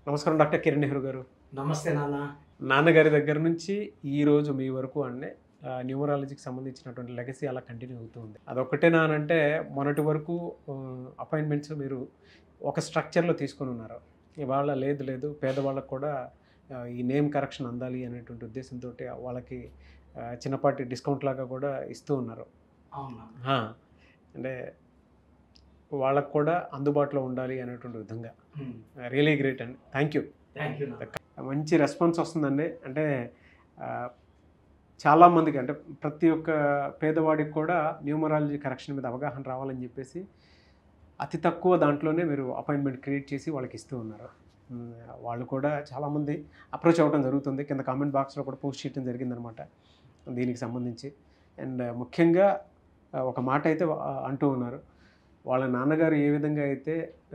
నమస్కారం డాక్టర్ కిరణ్ నెహ్రూ గారు. నమస్తే నాన్న. నాన్నగారి దగ్గర నుంచి ఈరోజు మీ వరకు అంటే న్యూమరాలజీకి సంబంధించినటువంటి లెగసీ అలా కంటిన్యూ అవుతూ ఉంది. అదొక్కటేనా అంటే మొన్నటి వరకు అపాయింట్మెంట్స్ మీరు ఒక స్ట్రక్చర్లో తీసుకొని ఉన్నారు. ఇవాళ లేదు పేదవాళ్ళకు కూడా ఈ నేమ్ కరెక్షన్ అందాలి అనేటువంటి ఉద్దేశంతో వాళ్ళకి చిన్నపాటి డిస్కౌంట్ లాగా కూడా ఇస్తూ ఉన్నారు. అవునా? అంటే వాళ్ళకు కూడా అందుబాటులో ఉండాలి అనేటువంటి విధంగా. రియలీ గ్రేట్ అండి. Thank you. మంచి రెస్పాన్స్ వస్తుందండి. అంటే చాలామందికి అంటే ప్రతి ఒక్క పేదవాడికి కూడా న్యూమరాలజీ కరెక్షన్ మీద అవగాహన రావాలని చెప్పేసి అతి తక్కువ దాంట్లోనే మీరు అపాయింట్మెంట్ క్రియేట్ చేసి వాళ్ళకి ఇస్తూ ఉన్నారు. వాళ్ళు కూడా చాలామంది అప్రోచ్ అవ్వడం జరుగుతుంది. కింద కామెంట్ బాక్స్లో కూడా పోస్ట్ చేయడం జరిగిందనమాట దీనికి సంబంధించి. అండ్ ముఖ్యంగా ఒక మాట అయితే అంటూ ఉన్నారు, వాళ్ళ నాన్నగారు ఏ విధంగా అయితే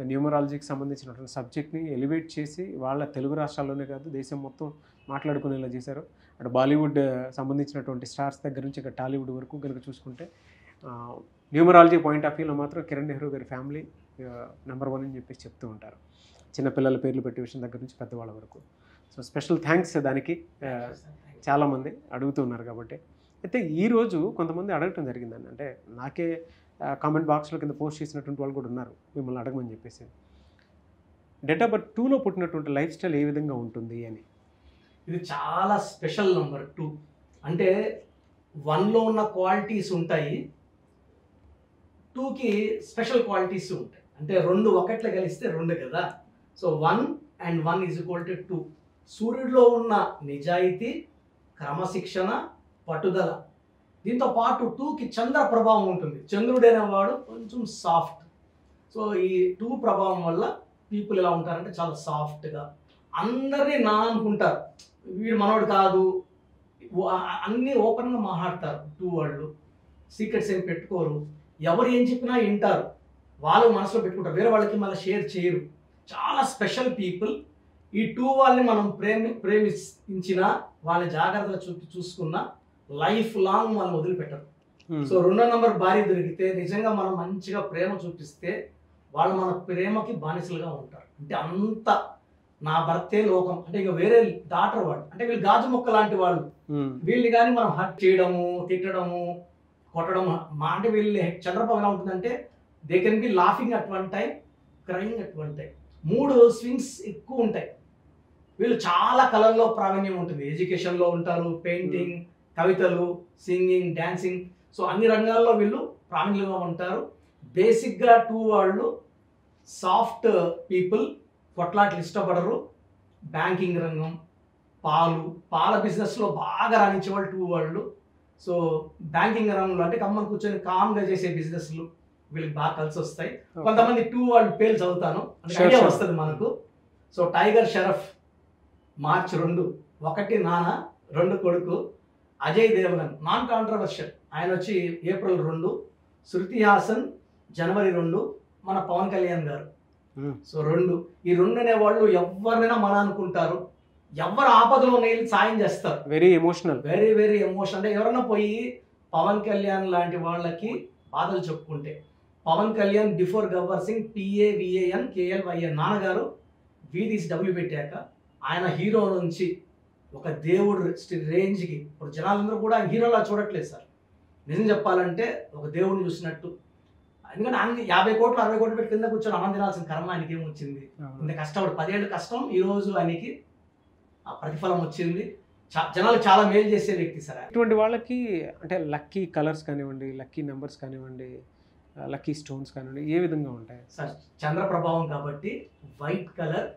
న్యూమరాలజీకి సంబంధించినటువంటి సబ్జెక్ట్ని ఎలివేట్ చేసి వాళ్ళ తెలుగు రాష్ట్రాల్లోనే కాదు దేశం మొత్తం మాట్లాడుకునేలా చేశారు. అటు బాలీవుడ్ సంబంధించినటువంటి స్టార్స్ దగ్గర నుంచి ఇక టాలీవుడ్ వరకు కనుక చూసుకుంటే న్యూమరాలజీ పాయింట్ ఆఫ్ వ్యూలో మాత్రం కిరణ్ నెహ్రూ గారి ఫ్యామిలీ నెంబర్ 1 అని చెప్పేసి చెప్తూ ఉంటారు. చిన్నపిల్లల పేర్లు పెట్టే విషయం దగ్గర నుంచి పెద్దవాళ్ళ వరకు. సో స్పెషల్ థ్యాంక్స్ దానికి. చాలామంది అడుగుతున్నారు కాబట్టి. అయితే ఈరోజు కొంతమంది అడగటం జరిగిందండి. అంటే నాకే కామెంట్ బాక్స్లో కింద పోస్ట్ చేసినటువంటి వాళ్ళు కూడా ఉన్నారు మిమ్మల్ని అడగమని చెప్పేసి. డేట్ ఆఫ్ బర్త్ 2లో పుట్టినటువంటి లైఫ్ స్టైల్ ఏ విధంగా ఉంటుంది అని. ఇది చాలా స్పెషల్ నెంబర్ 2. అంటే 1లో ఉన్న క్వాలిటీస్ ఉంటాయి, 2కి స్పెషల్ క్వాలిటీస్ ఉంటాయి. అంటే 2 ఒకట్లో కలిస్తే 2 కదా. So 1 and 1 = 2. సూర్యుడిలో ఉన్న నిజాయితీ, క్రమశిక్షణ, పట్టుదల, దీంతో పాటు 2కి చంద్ర ప్రభావం ఉంటుంది. చంద్రుడు అనేవాడు కొంచెం సాఫ్ట్. సో ఈ 2 ప్రభావం వల్ల పీపుల్ ఎలా ఉంటారంటే చాలా సాఫ్ట్గా, అందరినీ నా అనుకుంటారు, వీడు మనోడు కాదు, అన్నీ ఓపెన్గా మాట్లాడతారు. 2 వాళ్ళు సీక్రెట్స్ ఏం పెట్టుకోరు, ఎవరు ఏం చెప్పినా వింటారు, వాళ్ళు మనసులో పెట్టుకుంటారు, వేరే వాళ్ళకి మళ్ళీ షేర్ చేయరు. చాలా స్పెషల్ పీపుల్. ఈ 2 వాళ్ళని మనం ప్రేమించినా వాళ్ళని జాగ్రత్తగా చూసుకున్నా లైఫ్ లాంగ్ మనం వదిలిపెట్టరు. సో 2వ నంబర్ భార్య దొరికితే నిజంగా మనం మంచిగా ప్రేమ చూపిస్తే వాళ్ళు మన ప్రేమకి బానిసలుగా ఉంటారు. అంటే అంత నా భర్తే లోకం, అంటే ఇక వేరే దాటరు వాళ్ళు. అంటే వీళ్ళు గాజు మొక్క లాంటి వాళ్ళు. వీళ్ళని కానీ మనం హర్ట్ చేయడము, తిట్టడము, కొట్టడము అంటే వీళ్ళు చంద్రబాబు ఎలా ఉంటుందంటే they can be laughing at one time, crying at one time. 3 swings ఎక్కువ ఉంటాయి. వీళ్ళు చాలా కళల్లో ప్రావీణ్యం ఉంటుంది. ఎడ్యుకేషన్లో ఉంటారు, పెయింటింగ్, కవితలు, సింగింగ్, డాన్సింగ్, సో అన్ని రంగాల్లో వీళ్ళు ప్రావీణ్యంగా ఉంటారు. బేసిక్గా 2 వాళ్ళు సాఫ్ట్ పీపుల్, కొట్లాట్లు ఇష్టపడరు. బ్యాంకింగ్ రంగం, పాల బిజినెస్లో బాగా రాణించే వాళ్ళు 2 వాళ్ళు. సో బ్యాంకింగ్ రంగంలో అంటే కమ్మని కూర్చొని కామ్గా చేసే బిజినెస్లు వీళ్ళకి బాగా కలిసి వస్తాయి. కొంతమంది 2 వాళ్ళు పేర్లు చదువుతాను అంటే ఐడియా వస్తుంది మనకు. సో టైగర్ షరఫ్ మార్చ్ 2, 1 నాన్న, 2 కొడుకు. అజయ్ దేవగన్ నాన్ కాంట్రవర్షియల్, ఆయన వచ్చి ఏప్రిల్ 2. శృతి హాసన్ జనవరి 2. మన పవన్ కళ్యాణ్ గారు సో 2. ఈ 2 అనేవాళ్ళు ఎవరినైనా మన అనుకుంటారు, ఎవరు ఆపదలో వెళ్ళి సాయం చేస్తారు. Very emotional, very emotional. అంటే ఎవరైనా పోయి పవన్ కళ్యాణ్ లాంటి వాళ్ళకి బాధలు చెప్పుకుంటే, Pavan Kalyan before Gabbar Singh PAVAN KLYN నాన్నగారు వీధీస్ డబ్ల్యూ పెట్టాక ఆయన హీరో నుంచి ఒక దేవుడు రేంజ్కి, ఇప్పుడు జనాలందరూ కూడా హీరోలా చూడట్లేదు సార్. నిజం చెప్పాలంటే ఒక దేవుడిని చూసినట్టు. ఎందుకంటే ఆయన 50 కోట్లు 60 కోట్లు పెట్టి కింద కూర్చొని అన్నం తినాల్సిన కర్మ ఆయనకి ఏమొచ్చింది. ఇంత కష్టపడి 10 ఏళ్ళు కష్టం, ఈరోజు ఆయనకి ఆ ప్రతిఫలం వచ్చింది. జనాలు చాలా మేలు చేసే వ్యక్తి సార్. ఇటువంటి వాళ్ళకి అంటే లక్కీ కలర్స్ కానివ్వండి, లక్కీ నెంబర్స్ కానివ్వండి, లక్కీ స్టోన్స్ కానివ్వండి, ఏ విధంగా ఉంటాయి సార్? చంద్ర ప్రభావం కాబట్టి white colour,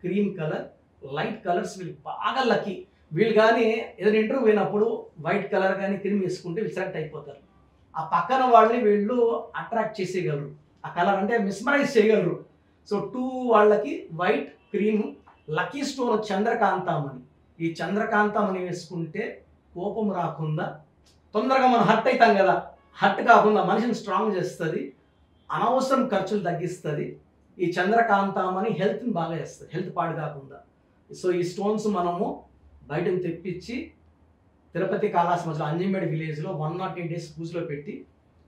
cream colour, light colours వీళ్ళకి బాగా లక్కీ. వీళ్ళు కానీ ఏదైనా ఇంటర్వ్యూ పోయినప్పుడు వైట్ కలర్ కానీ క్రీమ్ వేసుకుంటే వీళ్ళు సెలెక్ట్ అయిపోతారు. ఆ పక్కన వాళ్ళని వీళ్ళు అట్రాక్ట్ చేసేయగలరు, ఆ కలర్ అంటే మిస్మరైజ్ చేయగలరు. సో 2 వాళ్ళకి వైట్, క్రీమ్. లక్కీ స్టోన్ చంద్రకాంతామణి. ఈ చంద్రకాంతామణి వేసుకుంటే కోపం రాకుండా, తొందరగా మనం హర్ట్ అవుతాం కదా, హర్ట్ కాకుండా మనిషిని స్ట్రాంగ్ చేస్తుంది, అనవసరం ఖర్చులు తగ్గిస్తుంది. ఈ చంద్రకాంతామణి హెల్త్ని బాగా చేస్తుంది, హెల్త్ పాడు కాకుండా. సో ఈ స్టోన్స్ మనము బయటను తెప్పించి తిరుపతి కాళాసి మధ్యలో అంజంబేడి విలేజ్లో 108 days పూజలో పెట్టి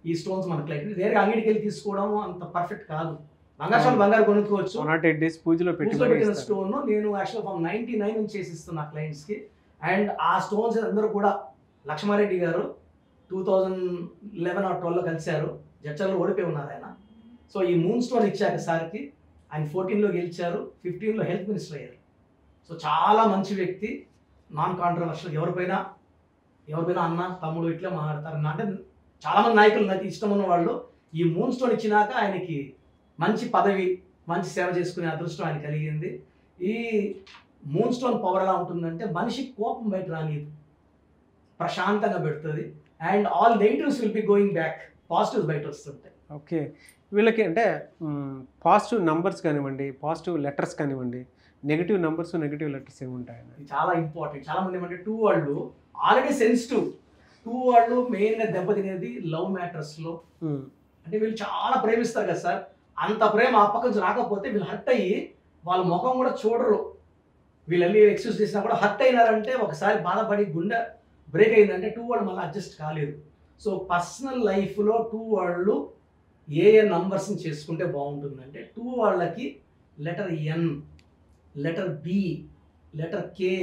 ఈ స్టోన్స్ మనకు లైట్ వేరే అంగడికి వెళ్ళి తీసుకోవడం అంత పర్ఫెక్ట్ కాదు. బంగారు బంగారు కొనుక్కోవచ్చు. 108 days పూజలో పెట్టి పూజలో పెట్టిన స్టోన్ నేను యాక్చువల్ ఫ్రమ్ 99 నుంచి చేసిస్తున్నా క్లయింట్స్ కి. అండ్ ఆ స్టోన్స్ అందరూ కూడా లక్ష్మారెడ్డి గారు 2011 or 12లో కలిశారు, జడ్చర్లో ఓడిపోయి ఉన్నారు ఆయన. సో ఈ మూన్ స్టోన్ ఇచ్చాక సార్కి ఆయన 14లో గెలిచారు, 15లో హెల్త్ మినిస్టర్ అయ్యారు. సో చాలా మంచి వ్యక్తి, నాన్ కాంట్రవర్షియల్, ఎవరిపైనా అన్న తమ్ముడు ఇట్లా మాట్లాడతారు. అంటే చాలా మంది నాయకులు నాకు ఇష్టం ఉన్న వాళ్ళు ఈ మూన్ స్టోన్ ఇచ్చినాక ఆయనకి మంచి పదవి, మంచి సేవ చేసుకునే అదృష్టం ఆయన కలిగింది. ఈ మూన్ స్టోన్ పవర్ ఎలా ఉంటుందంటే మనిషి కోపం బయట రానిది, ప్రశాంతంగా పెడుతుంది. And all negatives will be going back, positives బయట వస్తుంటాయి. ఓకే, వీళ్ళకి అంటే పాజిటివ్ నంబర్స్ కానివ్వండి, పాజిటివ్ లెటర్స్ కానివ్వండి, నెగిటివ్ నంబర్స్ నెగిటివ్ లెటర్స్ ఏమి ఉంటాయని ఇది చాలా ఇంపార్టెంట్. చాలా మంది ఏమంటే 2 వాళ్ళు ఆల్రెడీ సెన్సిటివ్, 2 వాళ్ళు మెయిన్గా దెబ్బతినేది లవ్ మ్యాటర్స్లో. అంటే వీళ్ళు చాలా ప్రేమిస్తారు కదా సార్, అంత ప్రేమ ఆ పక్క నుంచి రాకపోతే వీళ్ళు హర్ట్ అయ్యి వాళ్ళ ముఖం కూడా చూడరు. వీళ్ళని ఎక్స్క్యూజ్ చేసినా కూడా హర్ట్ అయినారంటే ఒకసారి బాధపడి గుండె బ్రేక్ అయిందంటే 2 వాళ్ళు మళ్ళీ అడ్జస్ట్ కాలేదు. సో పర్సనల్ లైఫ్లో 2 వాళ్ళు ఏ నంబర్స్ని చేసుకుంటే బాగుంటుందంటే 2 వాళ్ళకి letter N, letter B, letter K,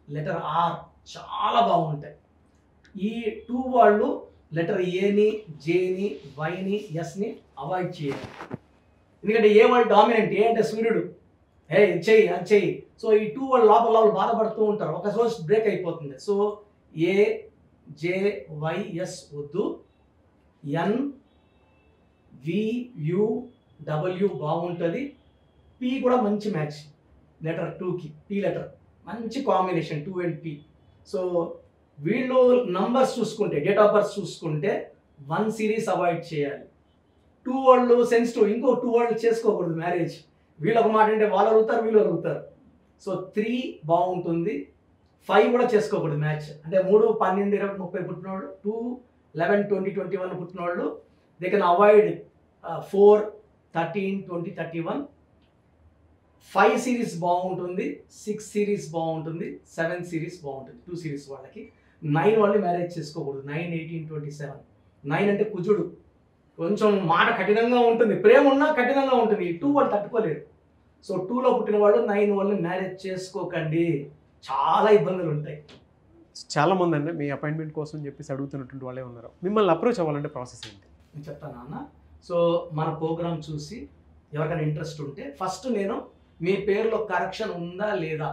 letter R చాలా బాగుంటాయి. ఈ 2 వాళ్ళు లెటర్ ఏని, జేని, వైని, ఎస్ని అవాయిడ్ చేయాలి. ఎందుకంటే ఏ వాళ్ళు డామినెంట్, ఏ అంటే సూర్యుడు, ఇది చెయ్యి అది చెయ్యి. సో ఈ 2 వాళ్ళు లోపల బాధపడుతూ ఉంటారు, ఒక రోజు బ్రేక్ అయిపోతుంది. So A, J, Y, S వద్దు. ఎన్, వి, యు, డబ్ల్యూ బాగుంటుంది. పి కూడా మంచి మ్యాచ్, లెటర్ 2కి పి లెటర్ మంచి కాంబినేషన్, 2 and పి. సో వీళ్ళు నంబర్స్ చూసుకుంటే, డేట్ ఆఫ్ బర్త్ చూసుకుంటే 1 series అవాయిడ్ చేయాలి. 2 వాళ్ళు సెన్సిటివ్, ఇంకో 2 వాళ్ళు చేసుకోకూడదు మ్యారేజ్. వీళ్ళు ఒక మాట అంటే వాళ్ళు అడుగుతారు, వీళ్ళు అడుగుతారు. సో 3 బాగుంటుంది. 5 కూడా చేసుకోకూడదు మ్యాచ్. అంటే 3, 12, 20, 30 పుట్టిన వాళ్ళు, 2, 11, 20, 21 పుట్టిన వాళ్ళు దే కెన్ అవాయిడ్ 4, 13, 20, 31. 5 series బాగుంటుంది, 6 series బాగుంటుంది, 7 series బాగుంటుంది. 2 series వాళ్ళకి. 9 వాళ్ళు మ్యారేజ్ చేసుకోకూడదు. 9, 18, 27. 9 అంటే కుజుడు, కొంచెం మాట కఠినంగా ఉంటుంది, ప్రేమ ఉన్నా కఠినంగా ఉంటుంది. 2 వాళ్ళు తట్టుకోలేరు. సో 2లో పుట్టిన వాళ్ళు 9 వాళ్ళు మ్యారేజ్ చేసుకోకండి, చాలా ఇబ్బందులు ఉంటాయి. చాలామంది అండి మీ అపాయింట్మెంట్ కోసం చెప్పేసి అడుగుతున్నటువంటి వాళ్ళే ఉన్నారు. మిమ్మల్ని అప్రోచ్ అవ్వాలంటే ప్రాసెస్ ఏంటి? నేను చెప్తాను అన్న. సో మన ప్రోగ్రామ్ చూసి ఎవరికైనా ఇంట్రెస్ట్ ఉంటే ఫస్ట్ నేను మీ పేరులో కరెక్షన్ ఉందా లేదా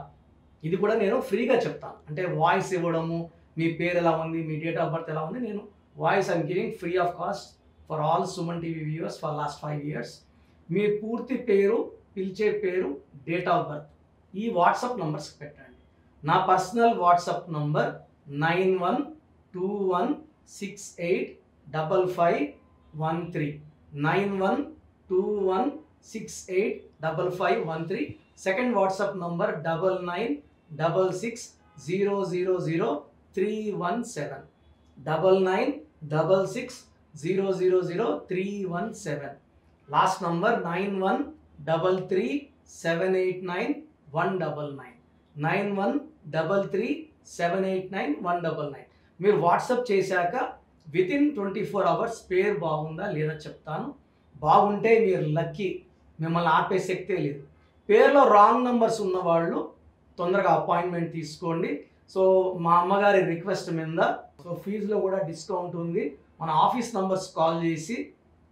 ఇది కూడా నేను ఫ్రీగా చెప్తాను. అంటే వాయిస్ ఇవ్వడము, మీ పేరు ఎలా ఉంది, మీ డేట్ ఆఫ్ బర్త్ ఎలా ఉంది, నేను voice I'm giving free of cost for all Suman TV viewers for last 5 years. మీ పూర్తి పేరు, పిలిచే పేరు, డేట్ ఆఫ్ బర్త్ ఈ వాట్సాప్ నంబర్స్కి పెట్టండి. నా personal WhatsApp number 9121685513, 9121685513. Second WhatsApp number 9966000317, 9966000317. Last number 9133789199, 9133789199. మీరు వాట్సాప్ చేశాక వితిన్ 24 hours పేరు బాగుందా లేదా చెప్తాను. బాగుంటే మీరు లక్కీ, మిమ్మల్ని ఆపే శక్తే లేదు. పేరులో రాంగ్ నంబర్స్ ఉన్నవాళ్ళు తొందరగా అపాయింట్మెంట్ తీసుకోండి. సో మా అమ్మగారి రిక్వెస్ట్ మీద సో ఫీజులో కూడా డిస్కౌంట్ ఉంది. మన ఆఫీస్ నంబర్స్ కాల్ చేసి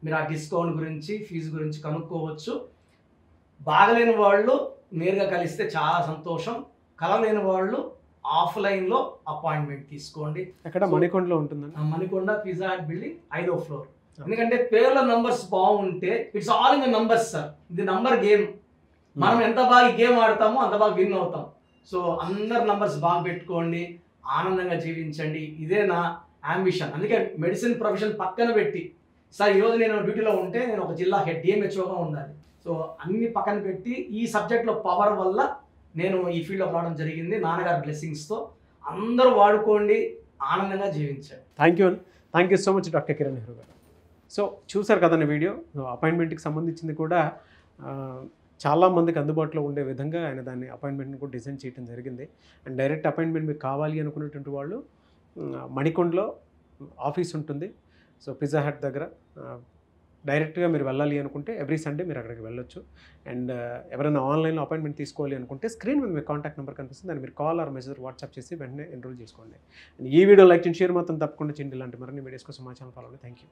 మీరు ఆ డిస్కౌంట్ గురించి, ఫీజు గురించి కనుక్కోవచ్చు. బాగలేని వాళ్ళు నేరుగా కలిస్తే చాలా సంతోషం, కలలేని వాళ్ళు ఆఫ్లైన్లో అపాయింట్మెంట్ తీసుకోండి. ఎక్కడ మణికొండలో ఉంటుందండి? మణికొండ పిజ్జా హట్ బిల్డింగ్ 5వ floor. ఎందుకంటే పేర్ల నంబర్స్ బాగుంటే it's all in the numbers sir, ఇది నంబర్ గేమ్. మనం ఎంత బాగా గేమ్ ఆడతామో అంత బాగా విన్ అవుతాం. సో అందరు నంబర్స్ బాగా పెట్టుకోండి, ఆనందంగా జీవించండి, ఇదే నా అంబిషన్. అందుకే మెడిసిన్ ప్రొఫెషన్ పక్కన పెట్టి సార్ ఈరోజు నేను డ్యూటీలో ఉంటే నేను ఒక జిల్లా హెడ్ డిఎంహెచ్ఓగా ఉండాలి. సో అన్ని పక్కన పెట్టి ఈ సబ్జెక్ట్లో పవర్ వల్ల నేను ఈ ఫీల్డ్లోకి రావడం జరిగింది, నాన్నగారి బ్లెస్సింగ్స్తో. అందరూ వాడుకోండి, ఆనందంగా జీవించండి. Thank you so much doctor Kiran Nehru గారు. సో చూసారు కదండి వీడియో, అపాయింట్మెంట్కి సంబంధించింది కూడా చాలామందికి అందుబాటులో ఉండే విధంగా ఆయన దాన్ని అపాయింట్మెంట్ని కూడా డిజైన్ చేయడం జరిగింది. అండ్ డైరెక్ట్ అపాయింట్మెంట్ మీకు కావాలి అనుకునేటువంటి వాళ్ళు మణికొండలో ఆఫీస్ ఉంటుంది. సో పిజ్జా హట్ దగ్గర డైరెక్ట్గా మీరు వెళ్ళాలి అనుకుంటే ఎవ్రీ సండే మీరు అక్కడికి వెళ్ళొచ్చు. అండ్ ఎవరైనా ఆన్లైన్లో అపాయింట్మెంట్ తీసుకోవాలి అనుకుంటే స్క్రీన్ మీద మీ కాంటాక్ట్ నెంబర్ కనిపిస్తుంది, దాన్ని మీరు కాల్ ఆర్ మెసేజ్ వాట్సాప్ చేసి వెంటనే ఎన్రోల్ చేసుకోండి. అండ్ ఈ వీడియో లైక్ చేయండి, షేర్ మాత్రం తప్పకుండా చేయండి. ఇలాంటి మరిన్ని వీడియోస్ కోసం మా ఛానల్ ఫాలో అవ్వండి. Thank you.